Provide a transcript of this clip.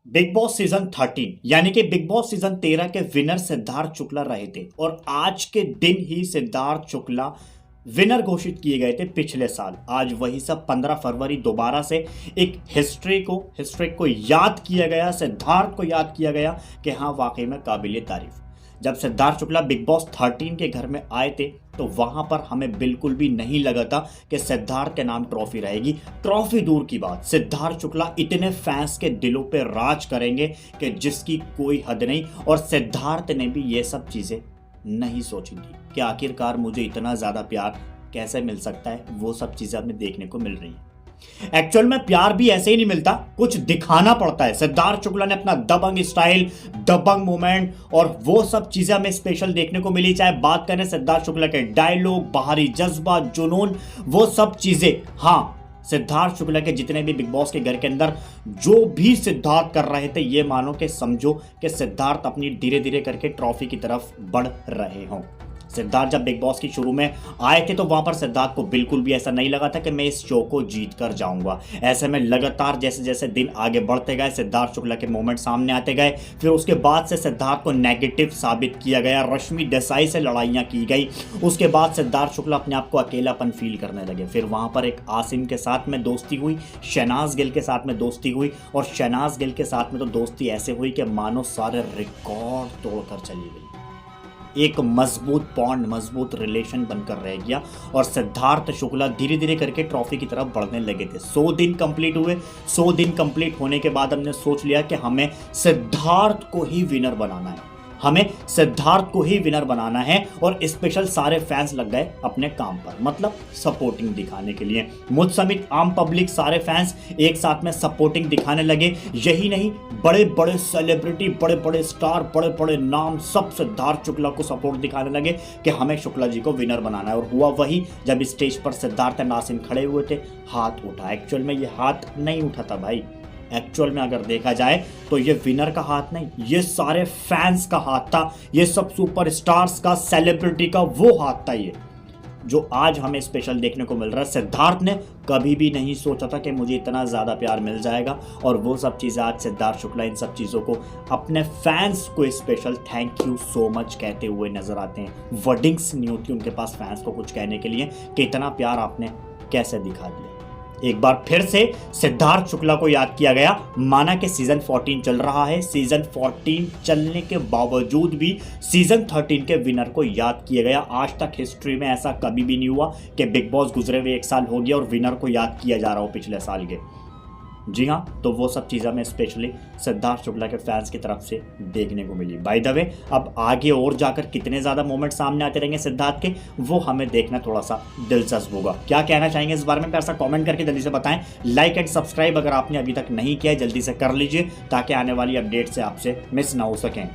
Big boss season 13 यानी कि big boss season 13 के विनर सिद्धार्थ शुक्ला रहे थे और आज के दिन ही सिद्धार्थ शुक्ला विनर घोषित किए गए थे पिछले साल। आज वही सब 15 फरवरी दोबारा से एक हिस्ट्री को याद किया गया, सिद्धार्थ को याद किया गया कि हाँ वाकई में काबिलियत तारीफ। जब सिद्धार्थ शुक्ला बिग बॉस 13 के घर में आए थे तो वहां पर हमें बिल्कुल भी नहीं लगा था कि सिद्धार्थ के नाम ट्रॉफी रहेगी। ट्रॉफी दूर की बात, सिद्धार्थ शुक्ला इतने फैंस के दिलों पे राज करेंगे कि जिसकी कोई हद नहीं। और सिद्धार्थ ने भी ये सब चीजें नहीं सोची थी कि आखिरकार मुझे इतना ज्यादा प्यार कैसे मिल सकता है। वो सब चीजें हमें देखने को मिल रही है। एक्चुअल में प्यार भी ऐसे ही नहीं मिलता, कुछ दिखाना पड़ता है। सिद्धार्थ शुक्ला ने अपना दबंग स्टाइल, दबंग मोमेंट और वो सब चीजें हमें स्पेशल देखने को मिली। चाहे बात करें सिद्धार्थ शुक्ला के डायलॉग, बाहरी जज्बा, जुनून, वो सब चीजें। हाँ, सिद्धार्थ शुक्ला के जितने भी बिग बॉस के घर के अंदर जो भी सिद्धार्थ कर रहे थे, ये मानो कि समझो कि सिद्धार्थ अपनी धीरे धीरे करके ट्रॉफी की तरफ बढ़ रहे हों। सिद्धार्थ जब बिग बॉस की शुरू में आए थे तो वहां पर सिद्धार्थ को बिल्कुल भी ऐसा नहीं लगा था कि मैं इस शो को जीत कर जाऊंगा। ऐसे में लगातार जैसे जैसे दिन आगे बढ़ते गए सिद्धार्थ शुक्ला के मोमेंट सामने आते गए। फिर उसके बाद से सिद्धार्थ को नेगेटिव साबित किया गया, रश्मि देसाई से लड़ाइयां की गई। उसके बाद सिद्धार्थ शुक्ला अपने आप को अकेलापन फील करने लगे। फिर वहां पर एक आसिम के साथ में दोस्ती हुई, शहनाज गिल के साथ में दोस्ती हुई और शहनाज गिल के साथ में तो दोस्ती ऐसे हुई कि मानो सारे रिकॉर्ड तोड़कर चली गई। एक मजबूत बॉन्ड, मजबूत रिलेशन बनकर रह गया और सिद्धार्थ शुक्ला धीरे धीरे करके ट्रॉफी की तरफ बढ़ने लगे थे। 100 दिन कंप्लीट हुए। 100 दिन कंप्लीट होने के बाद हमने सोच लिया कि हमें सिद्धार्थ को ही विनर बनाना है, हमें सिद्धार्थ को ही विनर बनाना है। और स्पेशल सारे फैंस लग गए अपने काम पर, मतलब सपोर्टिंग दिखाने के लिए। मुझ समेत आम पब्लिक सारे फैंस एक साथ में सपोर्टिंग दिखाने लगे। यही नहीं, बड़े बड़े सेलिब्रिटी, बड़े बड़े स्टार, बड़े बड़े नाम सब सिद्धार्थ शुक्ला को सपोर्ट दिखाने लगे कि हमें शुक्ला जी को विनर बनाना है। और हुआ वही, जब स्टेज पर सिद्धार्थ एंड आसिम खड़े हुए थे, हाथ उठा। एक्चुअल में ये हाथ नहीं उठा था भाई। एक्चुअल में अगर देखा जाए तो ये विनर का हाथ नहीं, ये सारे फैंस का हाथ था। ये सब सुपरस्टार्स का, सेलिब्रिटी का वो हाथ था ये, जो आज हमें स्पेशल देखने को मिल रहा है। सिद्धार्थ ने कभी भी नहीं सोचा था कि मुझे इतना ज़्यादा प्यार मिल जाएगा। और वो सब चीज़ें आज सिद्धार्थ शुक्ला इन सब चीज़ों को अपने फैंस को special thank you so much कहते हुए नजर आते हैं। वर्डिंग्स नहीं होती उनके पास फैंस को कुछ कहने के लिए कि इतना प्यार आपने कैसे दिखा दिया। एक बार फिर से सिद्धार्थ शुक्ला को याद किया गया। माना कि सीजन 14 चल रहा है, सीजन 14 चलने के बावजूद भी सीजन 13 के विनर को याद किया गया। आज तक हिस्ट्री में ऐसा कभी भी नहीं हुआ कि बिग बॉस गुजरे हुए 1 साल हो गया और विनर को याद किया जा रहा हो पिछले साल के। जी हाँ, तो वो सब चीज़ें हमें स्पेशली सिद्धार्थ शुक्ला के फैंस की तरफ से देखने को मिली। बाय द वे, अब आगे और जाकर कितने ज़्यादा मोमेंट सामने आते रहेंगे सिद्धार्थ के, वो हमें देखना थोड़ा सा दिलचस्प होगा। क्या कहना चाहेंगे इस बारे में प्यार सा कमेंट करके जल्दी से बताएं। लाइक एंड सब्सक्राइब अगर आपने अभी तक नहीं किया है जल्दी से कर लीजिए, ताकि आने वाली अपडेट से आपसे मिस ना हो सकें।